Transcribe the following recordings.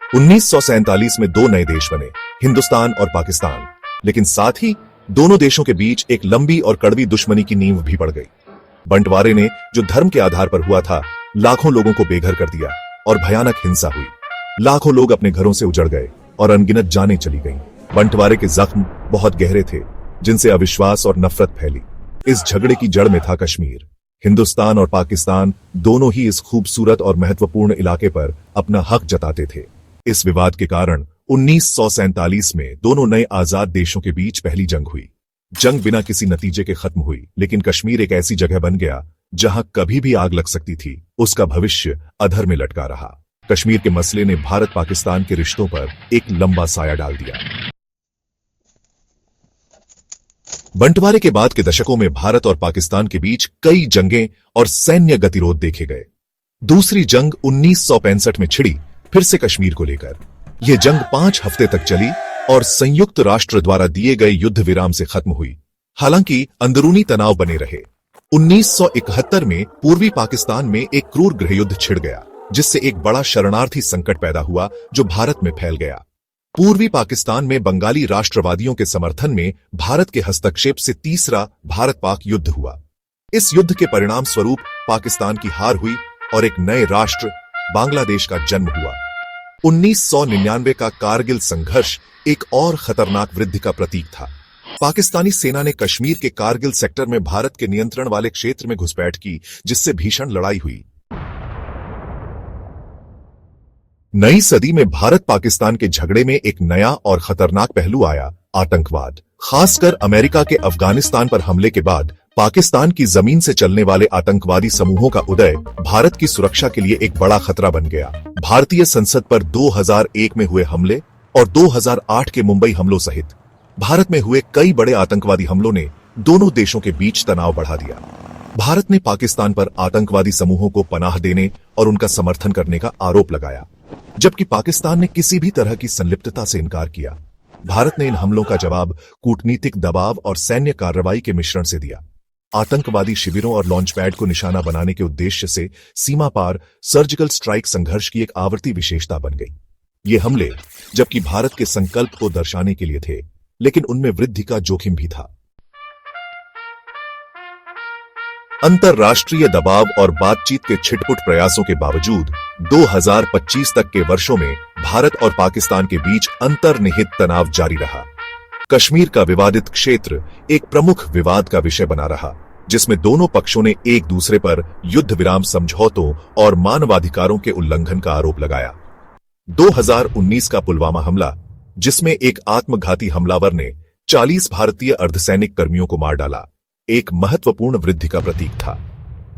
1947 में दो नए देश बने, हिंदुस्तान और पाकिस्तान, लेकिन साथ ही दोनों देशों के बीच एक लंबी और कड़वी दुश्मनी की नींव भी पड़ गई। बंटवारे ने, जो धर्म के आधार पर हुआ था, लाखों लोगों को बेघर कर दिया और भयानक हिंसा हुई। लाखों लोग अपने घरों से उजड़ गए और अनगिनत जानें चली गईं। बंटवारे के जख्म बहुत गहरे थे, जिनसे अविश्वास और नफरत फैली। इस झगड़े की जड़ में था कश्मीर। हिंदुस्तान और पाकिस्तान दोनों ही इस खूबसूरत और महत्वपूर्ण इलाके पर अपना हक जताते थे। इस विवाद के कारण 1947 में दोनों नए आजाद देशों के बीच पहली जंग हुई। जंग बिना किसी नतीजे के खत्म हुई, लेकिन कश्मीर एक ऐसी जगह बन गया जहां कभी भी आग लग सकती थी। उसका भविष्य अधर में लटका रहा। कश्मीर के मसले ने भारत पाकिस्तान के रिश्तों पर एक लंबा साया डाल दिया। बंटवारे के बाद के दशकों में भारत और पाकिस्तान के बीच कई जंगें और सैन्य गतिरोध देखे गए। दूसरी जंग 1965 में छिड़ी, फिर से कश्मीर को लेकर। यह जंग 5 हफ्ते तक चली और संयुक्त राष्ट्र द्वारा दिए गए युद्ध विराम से खत्म हुई। हालांकि अंदरूनी तनाव बने रहे। 1971 में पूर्वी पाकिस्तान में एक क्रूर गृहयुद्ध छिड़ गया, जिससे एक बड़ा शरणार्थी संकट पैदा हुआ जो भारत में फैल गया। पूर्वी पाकिस्तान में बंगाली राष्ट्रवादियों के समर्थन में भारत के हस्तक्षेप से तीसरा भारत पाक युद्ध हुआ। इस युद्ध के परिणाम स्वरूप पाकिस्तान की हार हुई और एक नए राष्ट्र बांग्लादेश का जन्म हुआ। 1999 का कारगिल संघर्ष एक और खतरनाक वृद्धि का प्रतीक था। पाकिस्तानी सेना ने कश्मीर के कारगिल सेक्टर में भारत के नियंत्रण वाले क्षेत्र में घुसपैठ की, जिससे भीषण लड़ाई हुई। नई सदी में भारत पाकिस्तान के झगड़े में एक नया और खतरनाक पहलू आया, आतंकवाद। खासकर अमेरिका के अफगानिस्तान पर हमले के बाद पाकिस्तान की जमीन से चलने वाले आतंकवादी समूहों का उदय भारत की सुरक्षा के लिए एक बड़ा खतरा बन गया। भारतीय संसद पर 2001 में हुए हमले और 2008 के मुंबई हमलों सहित भारत में हुए कई बड़े आतंकवादी हमलों ने दोनों देशों के बीच तनाव बढ़ा दिया। भारत ने पाकिस्तान पर आतंकवादी समूहों को पनाह देने और उनका समर्थन करने का आरोप लगाया, जबकि पाकिस्तान ने किसी भी तरह की संलिप्तता से इनकार किया। भारत ने इन हमलों का जवाब कूटनीतिक दबाव और सैन्य कार्रवाई के मिश्रण से दिया। आतंकवादी शिविरों और लॉन्च पैड को निशाना बनाने के उद्देश्य से सीमा पार सर्जिकल स्ट्राइक संघर्ष की एक आवर्ती विशेषता बन गई। ये हमले, जबकि भारत के संकल्प को दर्शाने के लिए थे, लेकिन उनमें वृद्धि का जोखिम भी था। अंतरराष्ट्रीय दबाव और बातचीत के छिटपुट प्रयासों के बावजूद 2025 तक के वर्षों में भारत और पाकिस्तान के बीच अंतर्निहित तनाव जारी रहा। कश्मीर का विवादित क्षेत्र एक प्रमुख विवाद का विषय बना रहा, जिसमें दोनों पक्षों ने एक दूसरे पर युद्ध विराम समझौतों और मानवाधिकारों के उल्लंघन का आरोप लगाया। 2019 का पुलवामा हमला, जिसमें एक आत्मघाती हमलावर ने 40 भारतीय अर्धसैनिक कर्मियों को मार डाला, एक महत्वपूर्ण वृद्धि का प्रतीक था।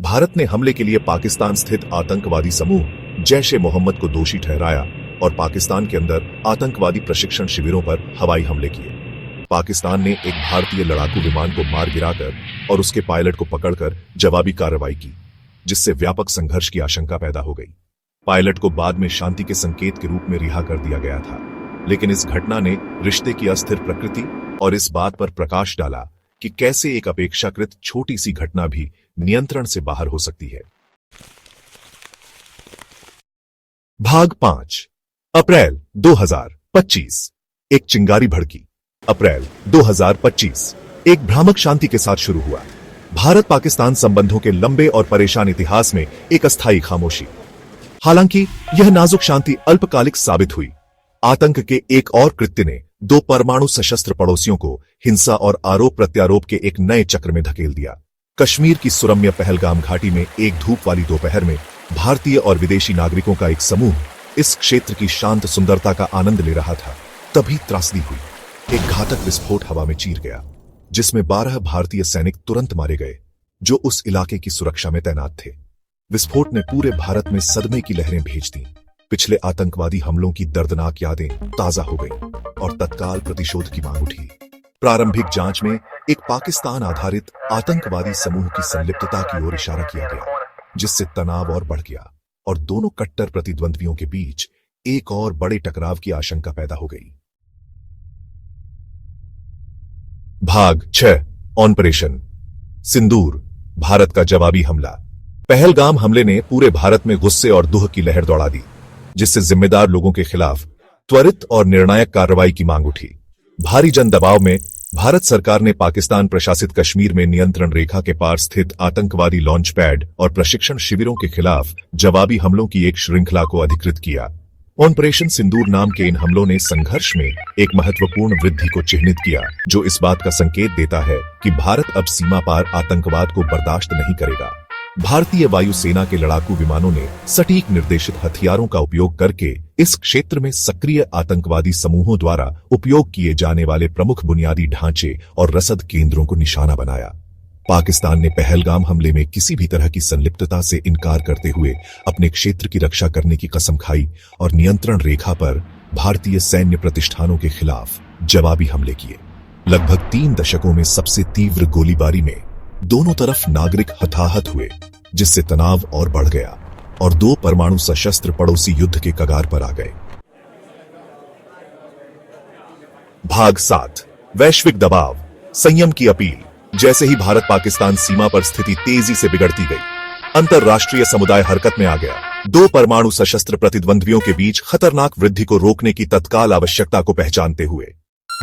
भारत ने हमले के लिए पाकिस्तान स्थित आतंकवादी समूह जैश ए मोहम्मद को दोषी ठहराया और पाकिस्तान के अंदर आतंकवादी प्रशिक्षण शिविरों पर हवाई हमले किए। पाकिस्तान ने एक भारतीय लड़ाकू विमान को मार गिराकर और उसके पायलट को पकड़कर जवाबी कार्रवाई की, जिससे व्यापक संघर्ष की आशंका पैदा हो गई। पायलट को बाद में शांति के संकेत के रूप में रिहा कर दिया गया था, लेकिन इस घटना ने रिश्ते की अस्थिर प्रकृति और इस बात पर प्रकाश डाला कि कैसे एक अपेक्षाकृत छोटी सी घटना भी नियंत्रण से बाहर हो सकती है। भाग 5। अप्रैल 2025। एक चिंगारी भड़की। अप्रैल 2025 एक भ्रामक शांति के साथ शुरू हुआ। भारत पाकिस्तान संबंधों के लंबे और परेशान इतिहास में एक अस्थायी खामोशी। हालांकि यह नाजुक शांति अल्पकालिक साबित हुई। आतंक के एक और कृत्य ने 2 परमाणु सशस्त्र पड़ोसियों को हिंसा और आरोप प्रत्यारोप के एक नए चक्र में धकेल दिया। कश्मीर की सुरम्य पहलगाम घाटी में एक धूप वाली दोपहर में भारतीय और विदेशी नागरिकों का एक समूह इस क्षेत्र की शांत सुंदरता का आनंद ले रहा था। तभी त्रासदी हुई। एक घातक विस्फोट हवा में चीर गया, जिसमें 12 भारतीय सैनिक तुरंत मारे गए, जो उस इलाके की सुरक्षा में तैनात थे। विस्फोट ने पूरे भारत में सदमे की लहरें भेज दी। पिछले आतंकवादी हमलों की दर्दनाक यादें ताजा हो गईं और तत्काल प्रतिशोध की मांग उठी। प्रारंभिक जांच में एक पाकिस्तान आधारित आतंकवादी समूह की संलिप्तता की ओर इशारा किया गया, जिससे तनाव और बढ़ गया और दोनों कट्टर प्रतिद्वंद्वियों के बीच एक और बड़े टकराव की आशंका पैदा हो गई। भाग 6। ऑपरेशन सिंदूर। भारत का जवाबी हमला। पहलगाम हमले ने पूरे भारत में गुस्से और दुख की लहर दौड़ा दी। जिससे जिम्मेदार लोगों के खिलाफ त्वरित और निर्णायक कार्रवाई की मांग उठी। भारी जन दबाव में भारत सरकार ने पाकिस्तान प्रशासित कश्मीर में नियंत्रण रेखा के पार स्थित आतंकवादी लॉन्च पैड और प्रशिक्षण शिविरों के खिलाफ जवाबी हमलों की एक श्रृंखला को अधिकृत किया। ऑपरेशन सिंदूर नाम के इन हमलों ने संघर्ष में एक महत्वपूर्ण वृद्धि को चिह्नित किया, जो इस बात का संकेत देता है कि भारत अब सीमा पार आतंकवाद को बर्दाश्त नहीं करेगा। भारतीय वायुसेना के लड़ाकू विमानों ने सटीक निर्देशित हथियारों का उपयोग करके इस क्षेत्र में सक्रिय आतंकवादी समूहों द्वारा उपयोग किए जाने वाले प्रमुख बुनियादी ढांचे और रसद केंद्रों को निशाना बनाया। पाकिस्तान ने पहलगाम हमले में किसी भी तरह की संलिप्तता से इनकार करते हुए अपने क्षेत्र की रक्षा करने की कसम खाई और नियंत्रण रेखा पर भारतीय सैन्य प्रतिष्ठानों के खिलाफ जवाबी हमले किए। लगभग 3 दशकों में सबसे तीव्र गोलीबारी में दोनों तरफ नागरिक हताहत हुए, जिससे तनाव और बढ़ गया और 2 परमाणु सशस्त्र पड़ोसी युद्ध के कगार पर आ गए। भाग 7 वैश्विक दबाव, संयम की अपील। जैसे ही भारत पाकिस्तान सीमा पर स्थिति तेजी से बिगड़ती गई, अंतरराष्ट्रीय समुदाय हरकत में आ गया। 2 परमाणु सशस्त्र प्रतिद्वंद्वियों के बीच खतरनाक वृद्धि को रोकने की तत्काल आवश्यकता को पहचानते हुए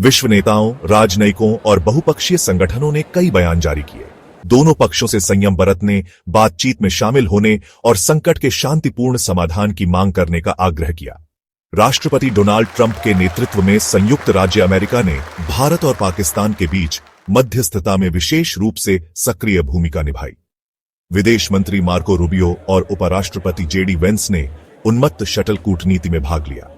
विश्व नेताओं, राजनयिकों और बहुपक्षीय संगठनों ने कई बयान जारी किए। दोनों पक्षों से संयम बरतने, बातचीत में शामिल होने और संकट के शांतिपूर्ण समाधान की मांग करने का आग्रह किया। राष्ट्रपति डोनाल्ड ट्रंप के नेतृत्व में संयुक्त राज्य अमेरिका ने भारत और पाकिस्तान के बीच मध्यस्थता में विशेष रूप से सक्रिय भूमिका निभाई। विदेश मंत्री मार्को रूबियो और उपराष्ट्रपति जेडी वेंस ने उन्मत्त शटल कूटनीति में भाग लिया।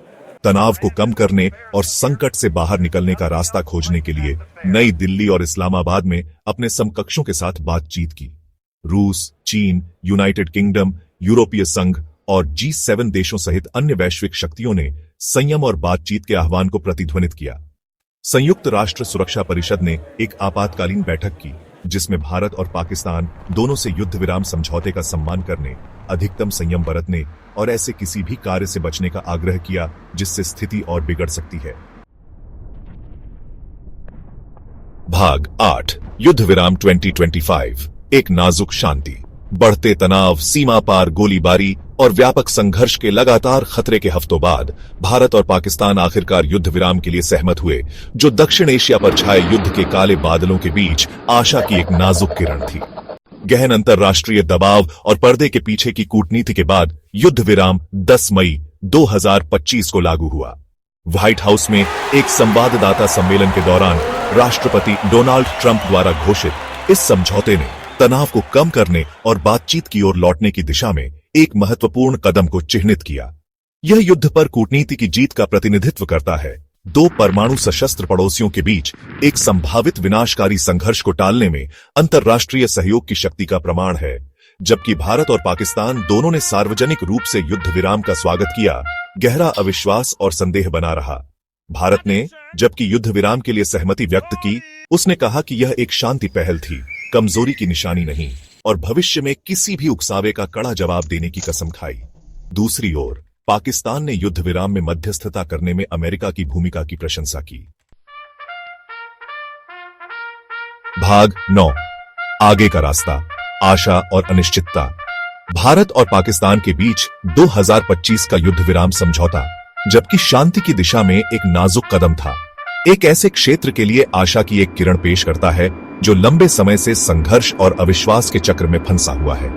तनाव को कम करने और संकट से बाहर निकलने का रास्ता खोजने के लिए नई दिल्ली और इस्लामाबाद में अपने समकक्षों के साथ बातचीत की। रूस, चीन, यूनाइटेड किंगडम, यूरोपीय संघ और G7 देशों सहित अन्य वैश्विक शक्तियों ने संयम और बातचीत के आह्वान को प्रतिध्वनित किया। संयुक्त राष्ट्र सुरक्षा परिषद ने एक आपातकालीन बैठक की, जिसमें भारत और पाकिस्तान दोनों से युद्ध विराम समझौते का सम्मान करने, अधिकतम संयम बरतने और ऐसे किसी भी कार्य से बचने का आग्रह किया जिससे स्थिति और बिगड़ सकती है। भाग 8 युद्ध विराम 2025, एक नाजुक शांति। बढ़ते तनाव, सीमा पार गोलीबारी और व्यापक संघर्ष के लगातार खतरे के हफ्तों बाद भारत और पाकिस्तान आखिरकार युद्ध विराम के लिए सहमत हुए, जो दक्षिण एशिया पर छाए युद्ध के काले बादलों के बीच आशा की एक नाजुक किरण थी। गहन अंतरराष्ट्रीय दबाव और पर्दे के पीछे की कूटनीति के बाद युद्ध विराम 10 मई 2025 को लागू हुआ। व्हाइट हाउस में एक संवाददाता सम्मेलन के दौरान राष्ट्रपति डोनाल्ड ट्रंप द्वारा घोषित इस समझौते ने तनाव को कम करने और बातचीत की ओर लौटने की दिशा में एक महत्वपूर्ण कदम को चिह्नित किया। यह युद्ध पर कूटनीति की जीत का प्रतिनिधित्व करता है। 2 परमाणु सशस्त्र पड़ोसियों के बीच एक संभावित विनाशकारी संघर्ष को टालने में अंतरराष्ट्रीय सहयोग की शक्ति का प्रमाण है। जबकि भारत और पाकिस्तान दोनों ने सार्वजनिक रूप से युद्ध विराम का स्वागत किया, गहरा अविश्वास और संदेह बना रहा। भारत ने जबकि युद्ध विराम के लिए सहमति व्यक्त की, उसने कहा कि यह एक शांति पहल थी, कमजोरी की निशानी नहीं, और भविष्य में किसी भी उकसावे का कड़ा जवाब देने की कसम खाई। दूसरी ओर पाकिस्तान ने युद्ध विराम में मध्यस्थता करने में अमेरिका की भूमिका की प्रशंसा की। भाग 9 आगे का रास्ता, आशा और अनिश्चितता। भारत और पाकिस्तान के बीच 2025 का युद्ध विराम समझौता, जबकि शांति की दिशा में एक नाजुक कदम था, एक ऐसे क्षेत्र के लिए आशा की एक किरण पेश करता है जो लंबे समय से संघर्ष और अविश्वास के चक्र में फंसा हुआ है।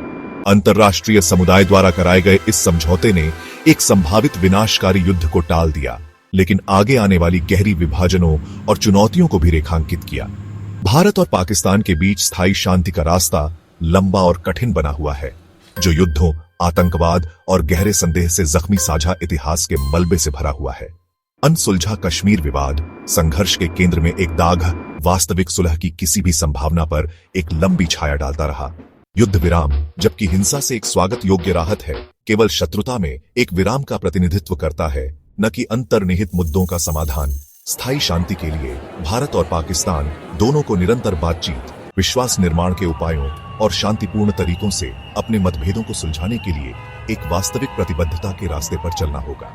अंतरराष्ट्रीय समुदाय द्वारा कराए गए इस समझौते ने एक संभावित विनाशकारी युद्ध को टाल दिया, लेकिन आगे आने वाली गहरी विभाजनों और चुनौतियों को भी रेखांकित किया। भारत और पाकिस्तान के बीच स्थायी शांति का रास्ता लंबा और कठिन बना हुआ है, जो युद्धों, आतंकवाद और गहरे संदेह से जख्मी साझा इतिहास के मलबे से भरा हुआ है। अनसुलझा कश्मीर विवाद संघर्ष के केंद्र में एक दाग वास्तविक सुलह की किसी भी संभावना पर एक लंबी छाया डालता रहा। युद्ध विराम, जबकि हिंसा से एक स्वागत योग्य राहत है, केवल शत्रुता में एक विराम का प्रतिनिधित्व करता है, न कि अंतर्निहित मुद्दों का समाधान। स्थायी शांति के लिए भारत और पाकिस्तान दोनों को निरंतर बातचीत, विश्वास निर्माण के उपायों और शांतिपूर्ण तरीकों से अपने मतभेदों को सुलझाने के लिए एक वास्तविक प्रतिबद्धता के रास्ते पर चलना होगा।